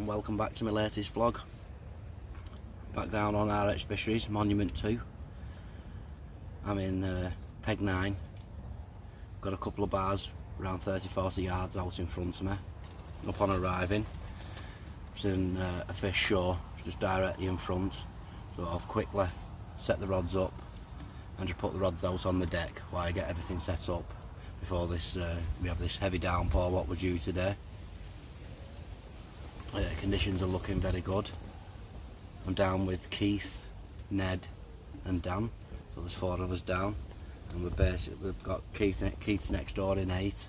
welcome back to my latest vlog. Back down on RH Fisheries, Monument 2. I'm in Peg 9. Got a couple of bars around 30-40 yards out in front of me. Upon arriving, it's in a fish shore, just directly in front. So I've quickly set the rods up and just put the rods out on the deck while I get everything set up before this. We have this heavy downpour what we're due today. Conditions are looking very good. I'm down with Keith, Ned and Dan, so there's 4 of us down, and we've got Keith's next door in 8,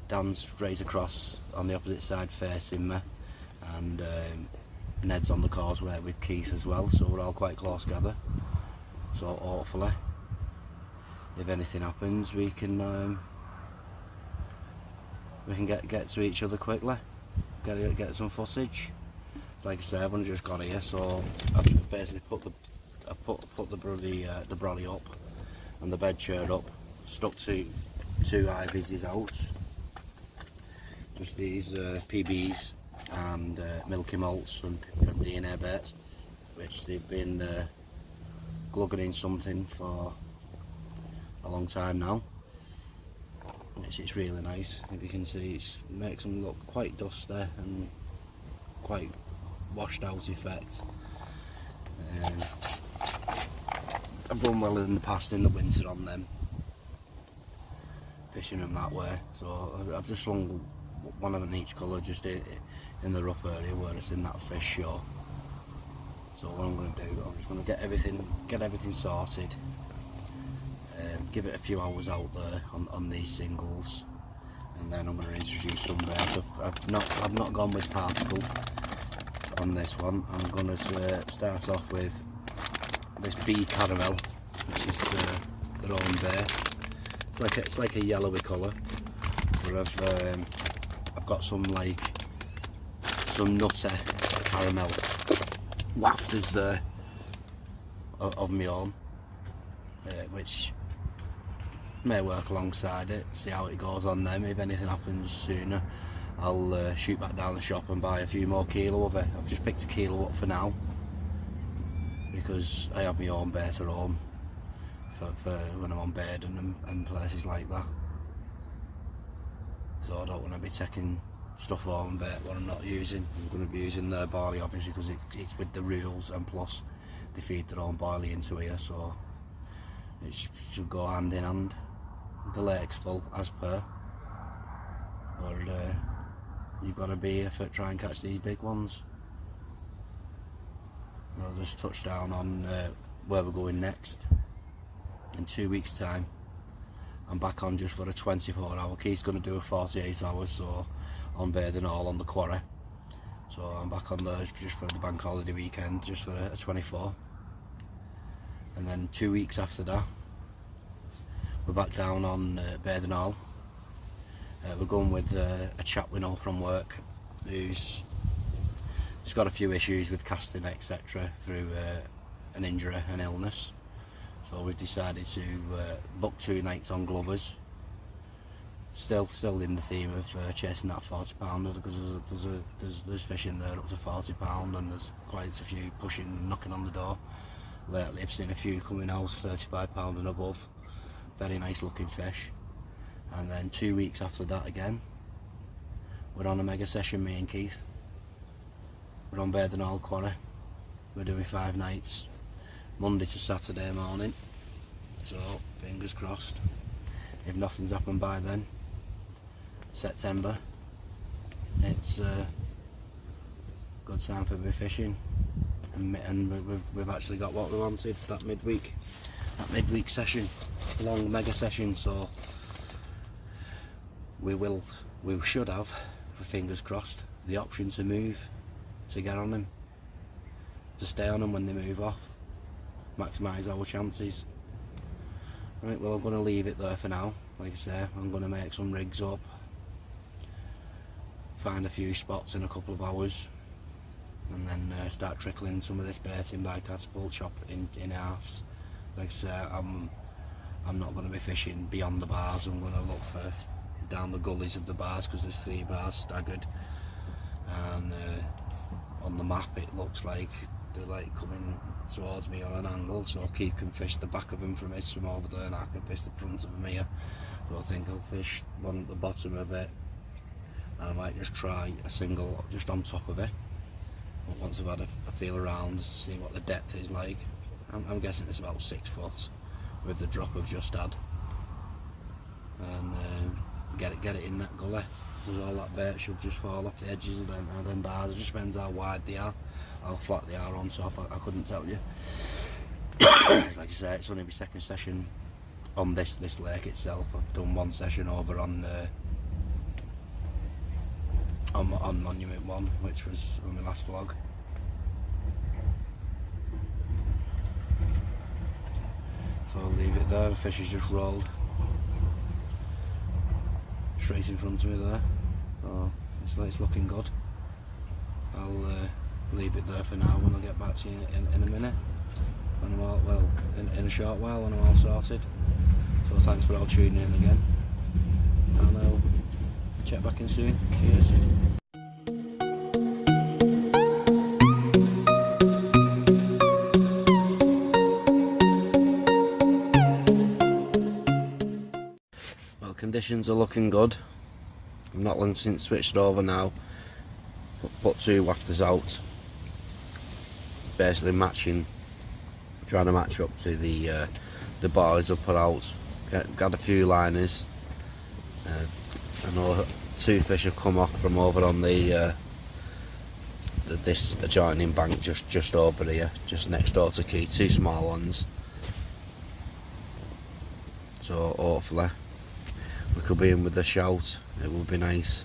Dan's straight across on the opposite side facing me, and Ned's on the causeway with Keith as well, so we're all quite close together. So hopefully, if anything happens, we can get to each other quickly. Get some footage. Like I say, I've only just got here, so I've basically put the brolly up and the bed chair up, stuck two IVs out, just these PBs and milky malts from DNA Baits, which they've been glugging in something for a long time now. It's really nice. If you can see, it makes them look quite dusty and quite washed out effect. I've done well in the past in the winter on them, fishing them that way, so I've just slung one of them each colour just in the rough area where it's in that fish shore. So what I'm going to do, I'm just going to get everything sorted. Give it a few hours out there on these singles, and then I'm going to introduce some baits. I've not gone with particle on this one. I'm going to start off with this bee caramel, which is their own bait. It's like a yellowy colour, but I've got some nutty caramel wafters there of my own, which may work alongside it. See how it goes on them. If anything happens sooner, I'll shoot back down the shop and buy a few more kilo of it. I've just picked a kilo up for now because I have my own bait at home for when I'm on bed and places like that. So I don't want to be taking stuff home bait what I'm not using. I'm going to be using their barley obviously because it's with the rules, and plus they feed their own barley into here, so it should go hand in hand. The lake's full as per, but you've got to be here to try and catch these big ones. I'll just touch down on where we're going next. In 2 weeks time I'm back on just for a 24-hour. Keith's going to do a 48 hours, so on bathing all on the quarry, so I'm back on there just for the bank holiday weekend, just for a 24. And then 2 weeks after that we're back down on bathing all. We're going with a chap we know from work who's got a few issues with casting etc. through an injury, an illness. So we've decided to book 2 nights on Glovers. Still in the theme of chasing that 40 pounder, because there's fish in there up to 40 pound, and there's quite a few knocking on the door. Lately I've seen a few coming out 35 pound and above. Very nice looking fish. And then 2 weeks after that again, we're on a mega session, me and Keith. We're on Baden Hall Quarry. We're doing 5 nights, Monday to Saturday morning. So fingers crossed, if nothing's happened by then, September, it's a good time for me fishing. And we've actually got what we wanted, that midweek session, long mega session. So we should have, for fingers crossed, the option to move, to get on them, to stay on them when they move off, maximise our chances. Right, well I'm going to leave it there for now. Like I say, I'm going to make some rigs up, find a few spots in a couple of hours, and then start trickling some of this bait in by catapult, chop in halves. Like I say, I'm not going to be fishing beyond the bars. I'm going to look for down the gullies of the bars, because there's 3 bars staggered, and on the map it looks like they're like coming towards me on an angle, so Keith can fish the back of him from his swim over there and I can fish the front of him here. So I think I'll fish one at the bottom of it, and I might just try a single just on top of it once I've had a feel around to see what the depth is like. I'm guessing it's about 6 foot with the drop I've just had, and get it in that gully, because all that bait should just fall off the edges of them bars. It just depends how wide they are, how flat they are on top. I couldn't tell you. Like I say, it's only my second session on this lake itself. I've done one session over on Monument 1, which was on my last vlog. So I'll leave it there. The fish has just rolled straight in front of me there. Oh, it's looking good. I'll leave it there for now. When I get back to you in a minute, when I'm all, well, in a short while, when I'm all sorted. So thanks for all tuning in again, and I'll check back in soon. Cheers. Well, conditions are looking good. I've not long since switched over now. Put 2 wafters out, basically trying to match up to the bars I've put out. Got a few liners. I know 2 fish have come off from over on this adjoining bank just over here, just next door to Key. 2 small ones. So hopefully we could be in with a shout. It would be nice.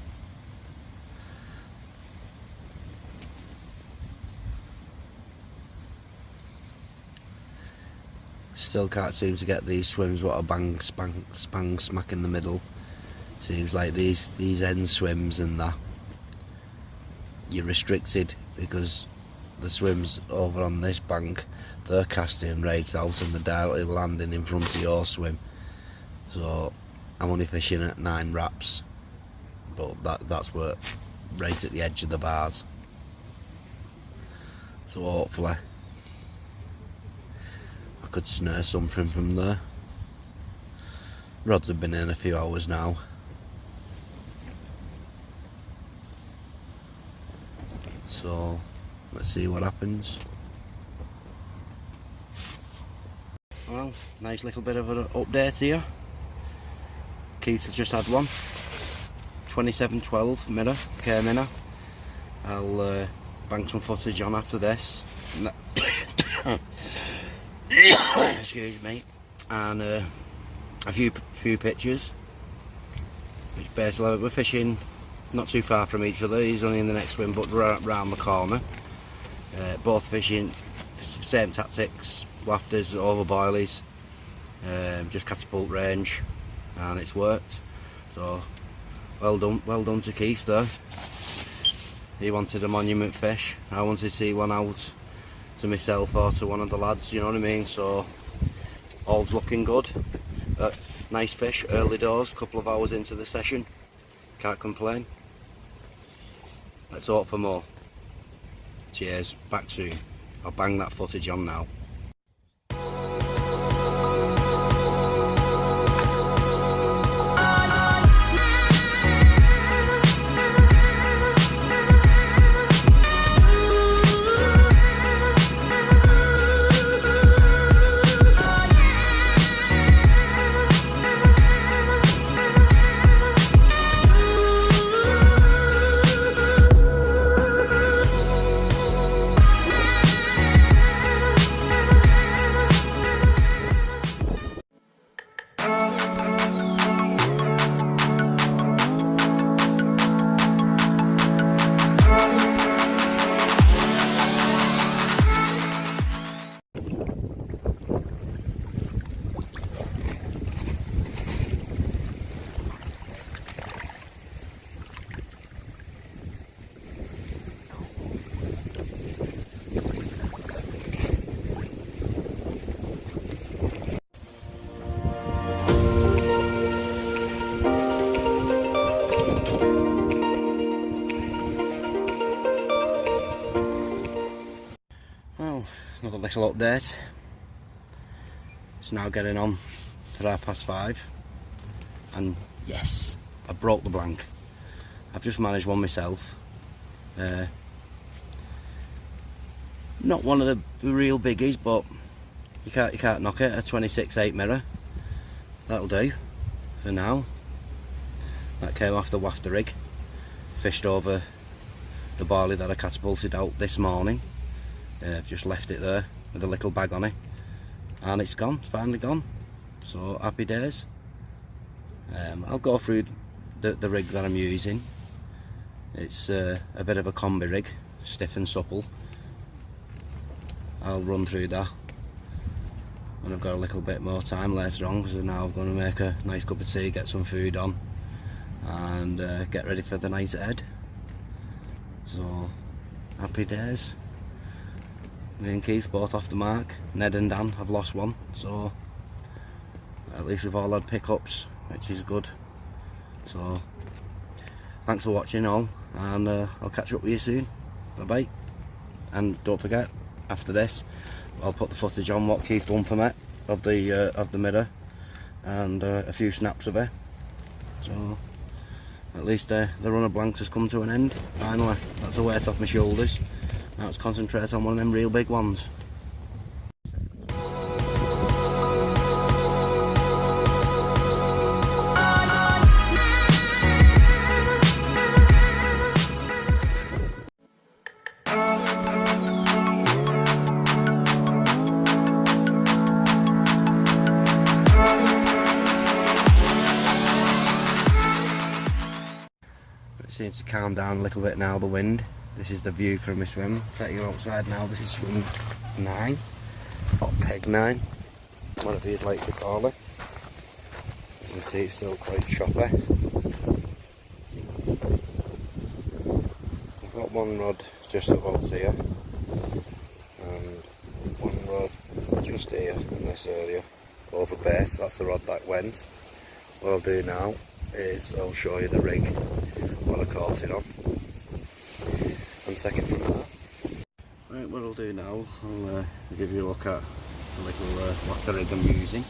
Still can't seem to get these swims what a bang spang smack in the middle. Seems like these end swims and that, you're restricted, because the swims over on this bank, they're casting right out and they're directly landing in front of your swim. So I'm only fishing at 9 wraps, but that's where, right at the edge of the bars. So hopefully I could snare something from there. Rods have been in a few hours now. So let's see what happens. Well, nice little bit of an update here. Keith has just had one. 2712 mirror, K-minnow. I'll bang some footage on after this. Excuse me. And a few pictures. Which basically we're fishing not too far from each other. He's only in the next swim, but round the corner. Both fishing same tactics, wafters, over boilies, just catapult range, and it's worked. So well done to Keith there. He wanted a monument fish. I wanted to see one out to myself or to one of the lads, you know what I mean? So all's looking good. Nice fish, early doors, couple of hours into the session. Can't complain. Let's hope for more. Cheers, back soon. I'll bang that footage on now. little update. It's now getting on for 5:30, and yes, I broke the blank. I've just managed one myself. Not one of the real biggies, but you can't knock it. A 26/8 mirror, that'll do for now. That came off the wafter rig, fished over the barley that I catapulted out this morning. I've just left it there with a little bag on it, and it's gone. It's finally gone. So happy days. I'll go through the rig that I'm using. It's a bit of a combi rig, stiff and supple. I'll run through that when I've got a little bit more time later on, because now I'm going to make a nice cup of tea, get some food on, and get ready for the night ahead. So happy days. Me and Keith both off the mark. Ned and Dan have lost one, so at least we've all had pickups, which is good. So thanks for watching all, and I'll catch up with you soon. Bye bye. And don't forget, after this I'll put the footage on what Keith done for me of the mirror, and a few snaps of it. So at least the run of blanks has come to an end finally. That's a weight off my shoulders. Now let's concentrate on one of them real big ones. It seems to calm down a little bit now, the wind. This is the view from my swim. I'll take you outside now. This is swim 9, or peg 9, whatever you'd like to call it. As you can see, it's still quite choppy. I've got one rod just about here, and one rod just here in this area, over base. That's the rod that went. What I'll do now is I'll show you the rig, what I caught it on, and take it from there. Right, what I'll do now, I'll give you a look at the little wafter rig I'm using.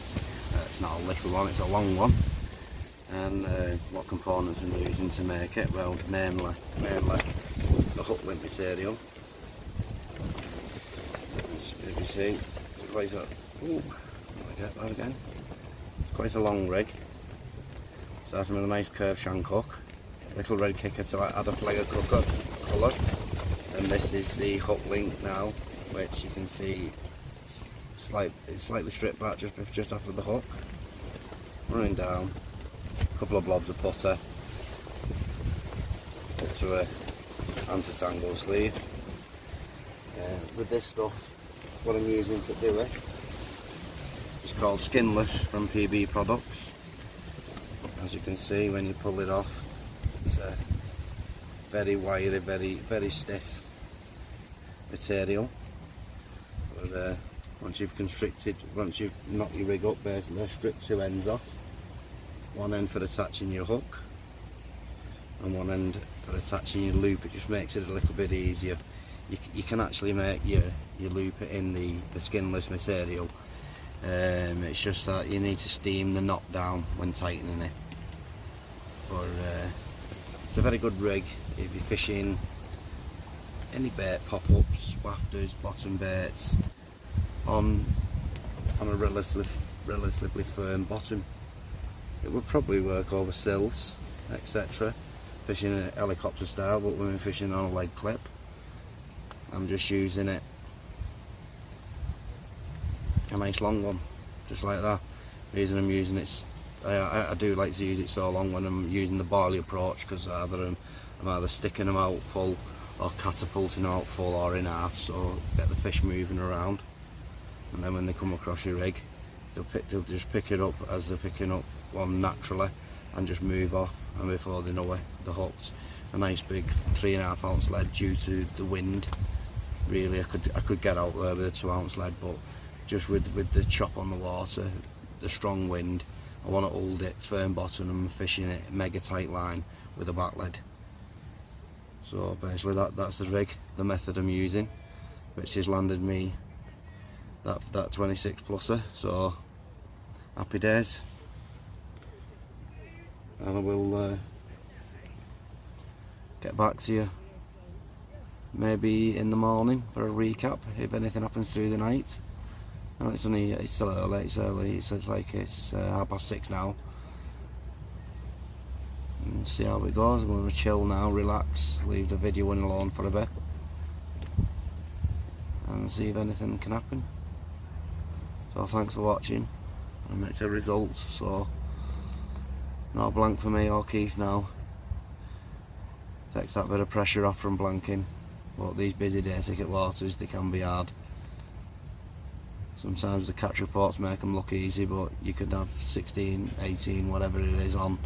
It's not a little one, it's a long one, and what components I'm using to make it. Well, mainly the hook link material. As you see, it's quite a, ooh, I get that again. It's quite a long rig. So that's with a nice curved shank hook, little red kicker to add a flag of colour, and this is the hook link now, which you can see it's slightly stripped back just after the hook, running down, a couple of blobs of putter up to a anti-tangle sleeve. With this stuff, what I'm using to do it is called Skinless from PB Products. As you can see, when you pull it off, it's a very wiry, very stiff material. But once you've knocked your rig up, basically strip two ends off. One end for attaching your hook, and one end for attaching your loop. It just makes it a little bit easier. You can actually make your loop in the skinless material. It's just that you need to steam the knot down when tightening it. But it's a very good rig if you're fishing any bait, pop-ups, wafters, bottom baits on a relatively firm bottom. It would probably work over sills, etc. Fishing a helicopter style, but when we're fishing on a leg clip, I'm just using it a nice long one, just like that. The reason I'm using it, I do like to use it so long when I'm using the barley approach, because I'm either sticking them out full or catapulting them out full or in half, so get the fish moving around, and then when they come across your rig, they'll just pick it up as they're picking up one naturally and just move off, and before they know it, they're hooked. A nice big 3.5 ounce lead. Due to the wind, really I could get out there with a 2 ounce lead, but just with the chop on the water, the strong wind, I want to hold it firm bottom and I'm fishing it mega tight line with a back lead. So basically that's the rig, the method I'm using, which has landed me that 26 pluser, so happy days. And I will get back to you maybe in the morning for a recap if anything happens through the night. And it's still early, it's 6:30 now. And see how it goes. I'm going to chill now, relax, leave the video in alone for a bit, and see if anything can happen. So thanks for watching. I make the results, so no blank for me or Keith now. Takes that bit of pressure off from blanking, but these busy day ticket waters, they can be hard. Sometimes the catch reports make them look easy, but you could have 16, 18, whatever it is on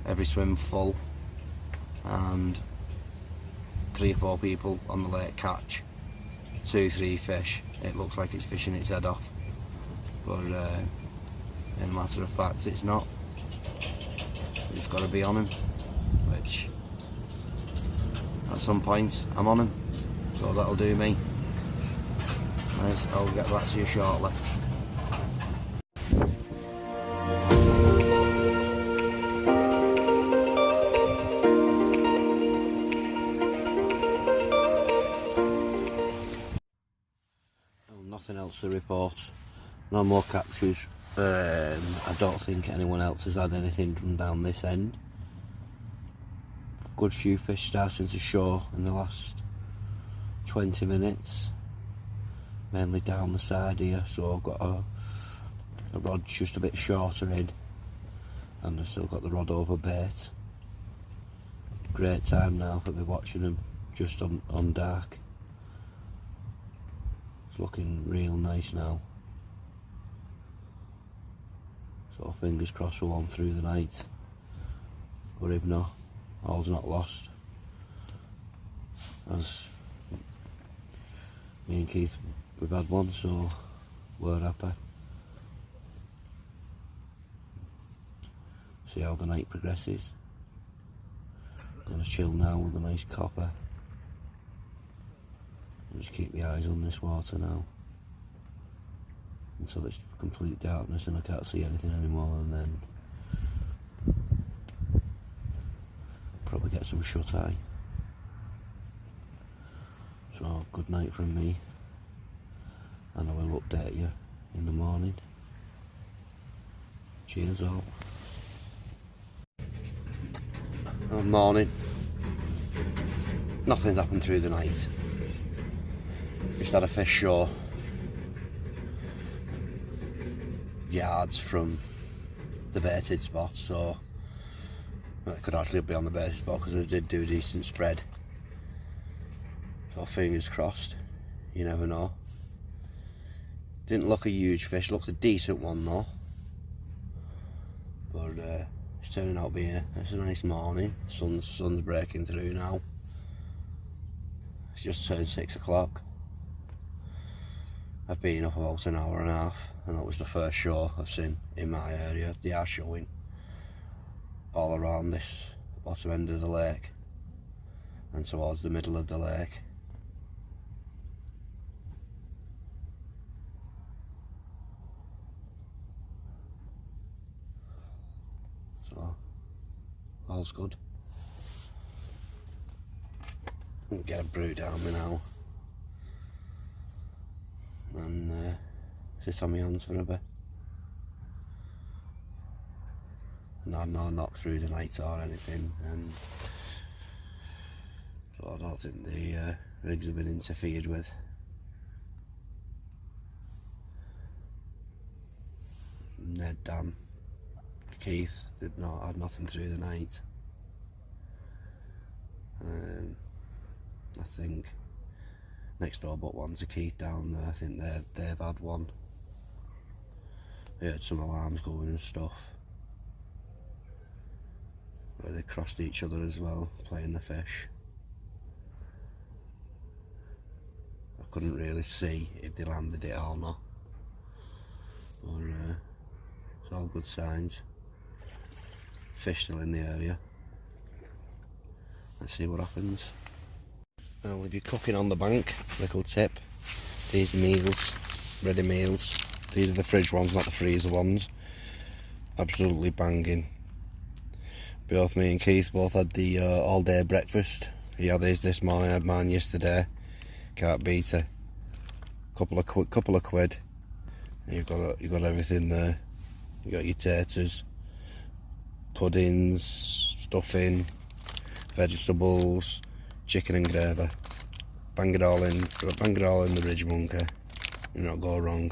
every swim full, and 3 or 4 people on the lake catch 2, 3 fish. It looks like it's fishing its head off, but in matter of fact it's not. You've got to be on him, which at some point I'm on him, so that'll do me. Nice, I'll get back to you shortly. Nothing else to report, no more captures. I don't think anyone else has had anything from down this end. Good few fish starting to show in the last 20 minutes, mainly down the side here, so I've got a rod just a bit shorter in, and I've still got the rod over bait. Great time now for me watching them just on dark. It's looking real nice now. So fingers crossed for one through the night, but if not, all's not lost. As me and Keith, we've had one, so we're happy. See how the night progresses. Gonna chill now with a nice copper. Just keep my eyes on this water now until it's complete darkness and I can't see anything anymore, and then probably get some shut eye. So good night from me, and I will update you in the morning. Cheers all. Good morning. Nothing's happened through the night. Just had a fish show yards from the baited spot, so it could actually be on the baited spot because I did do a decent spread. So fingers crossed, you never know. Didn't look a huge fish, looked a decent one though. But it's turning out to be it's a nice morning. Sun's breaking through now. It's just turned 6 o'clock. I've been up about an hour and a half, and that was the first show I've seen in my area. They are showing all around this bottom end of the lake and towards the middle of the lake. So all's good. Get a brew down me now and sit on my hands for a bit. No knock through the night or anything, and so I don't think the rigs have been interfered with. Ned, Dan, Keith had nothing through the night. I think next door but one's a Keith down there. I think they've had one. They had some alarms going and stuff, where they crossed each other as well, playing the fish. I couldn't really see if they landed it or not, but it's all good signs. Fish still in the area. Let's see what happens. Well, if you're cooking on the bank, little tip, these meals ready meals. These are the fridge ones, not the freezer ones. Absolutely banging. Both me and Keith both had the all day breakfast. He had his this morning, I had mine yesterday. Can't beat it. Couple of quid. You've got everything there. You got your taters, puddings, stuffing, vegetables, chicken and gravy. Bang it all in the Ridge Monkey. You not go wrong.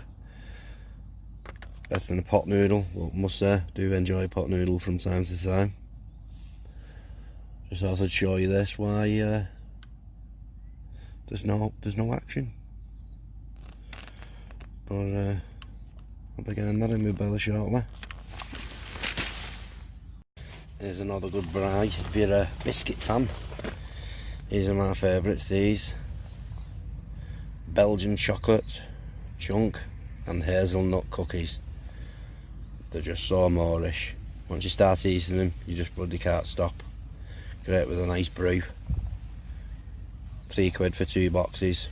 Better than a pot noodle, but must say, do enjoy pot noodle from time to time. Just thought I'd show you this, why there's no action. But I'll be getting that in my belly shortly. Here's another good braai if you're a biscuit fan. These are my favourites, these. Belgian chocolate chunk and hazelnut cookies. They're just so Moorish. Once you start eating them, you just bloody can't stop. Great with a nice brew. £3 for 2 boxes.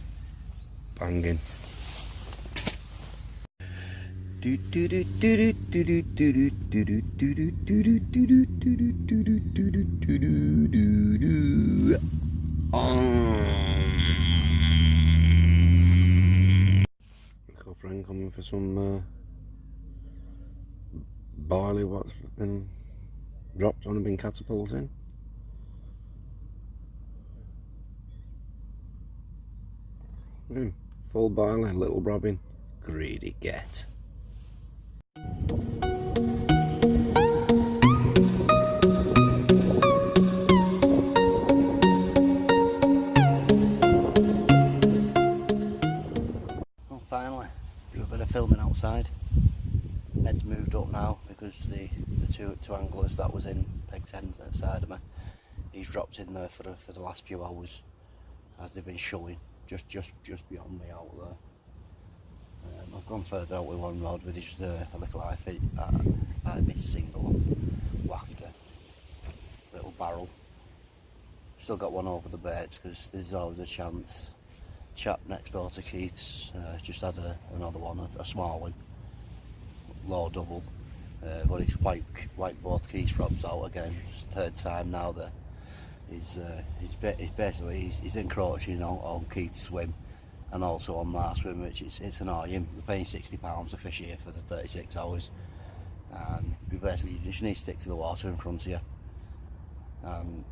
Banging. Got a friend coming for some barley what's been dropped on and been catapulted in. Full barley, little Robin. Greedy get. Well, finally, do a bit of filming outside. Ned's moved up now because the two anglers that was in Peg 10's outside of me, he's dropped in there for the last few hours as they've been showing just beyond me out there. I've gone further out with one rod with just a little IB single wafter, little barrel. Still got one over the baits because there's always a chance. Chap next door to Keith's just had another one, a small one, low double, but he's wiped both Keith's rods out again. It's the third time now that he's encroaching on Keith's swim and also on my swim, which it's annoying. We're paying £60 a fish here for the 36 hours, and you just need to stick to the water in front of you. And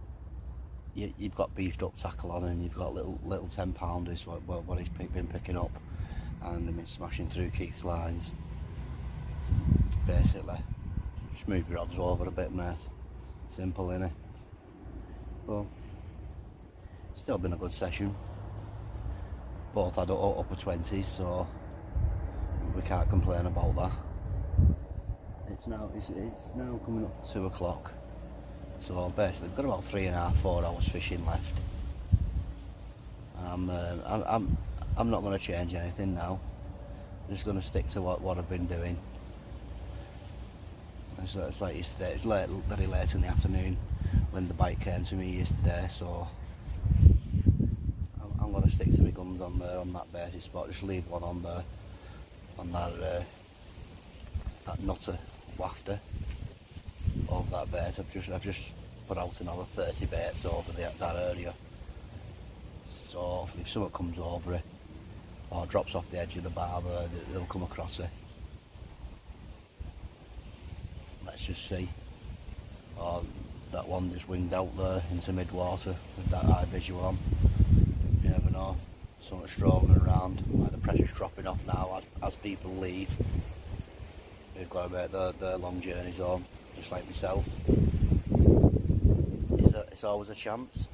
you've got beefed up tackle on, and you've got little 10-pounders what he's been picking up, and they've been smashing through Keith's lines. Basically, just move your rods over a bit, mate. Simple, innit? But still been a good session. Both had upper 20s, so we can't complain about that. It's now coming up to 2 o'clock, so basically we've got about 3.5–4 hours fishing left. I'm not going to change anything now. I'm just going to stick to what I've been doing. It's like yesterday. It's very late in the afternoon when the bike came to me yesterday, so I'm going to stick to my guns on that baited spot. Just leave one on there, on that nutter wafter of that bait. I've just put out another 30 baits over that area. So if someone comes over it or drops off the edge of the bar there, they'll come across it. Let's just see. Or that one just winged out there into mid-water with that eye visual on. You never know. Someone strolling around. Like the pressure's dropping off now as people leave. They've got to make their long journeys home, just like myself. It's always a chance.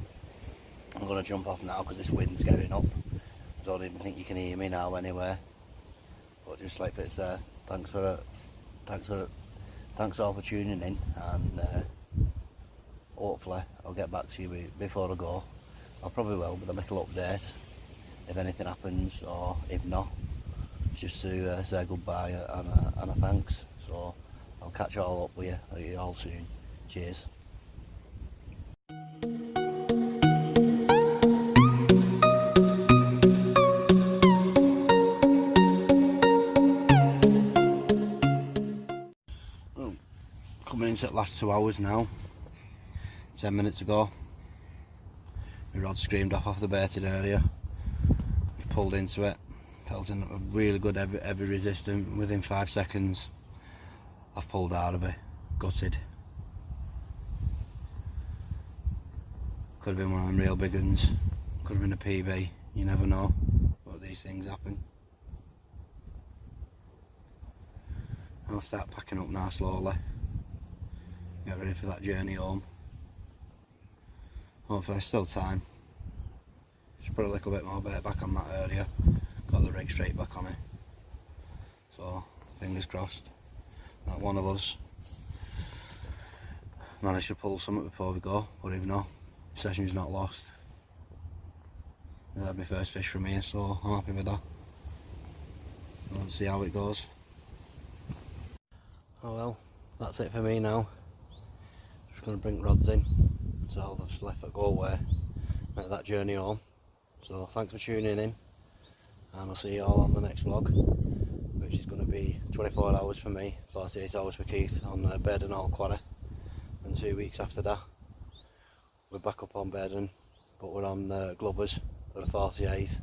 I'm going to jump off now because this wind's getting up. I don't even think you can hear me now anyway. But just like it's there. Thanks all for tuning in, and hopefully I'll get back to you before I go. I probably will with a little update if anything happens, or if not, just to say goodbye and a thanks. So I'll catch you all up with you all soon. Cheers. since it last 2 hours now. 10 minutes ago, my rod screamed off the baited area. I've pulled into it, felt in a really good heavy resistance. Within 5 seconds, I've pulled out of it, gutted. Could have been one of them real big ones, could have been a PB, you never know, but these things happen. I'll start packing up now slowly, get ready for that journey home. Hopefully there's still time. Just put a little bit more bait back on that area, got the rig straight back on it. So fingers crossed that one of us managed to pull something before we go, but if not, session's not lost. That's my first fish from here, so I'm happy with that. Let's see how it goes. Oh well, that's it for me now. Just going to bring rods in, so I'll just let it go away, make that journey home. So thanks for tuning in, and I'll see you all on the next vlog, which is going to be 24 hours for me, 48 hours for Keith on Baden Hall Quarry, and 2 weeks after that we're back up on Baden, but we're on Glovers for the 48,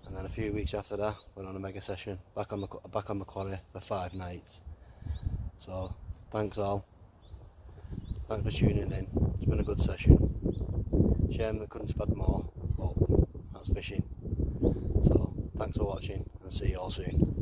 and then a few weeks after that we're on a mega session back on the quarry for 5 nights. So thanks all, thanks for tuning in. It's been a good session. Shame we couldn't spot more, but that's fishing. So thanks for watching, and see you all soon.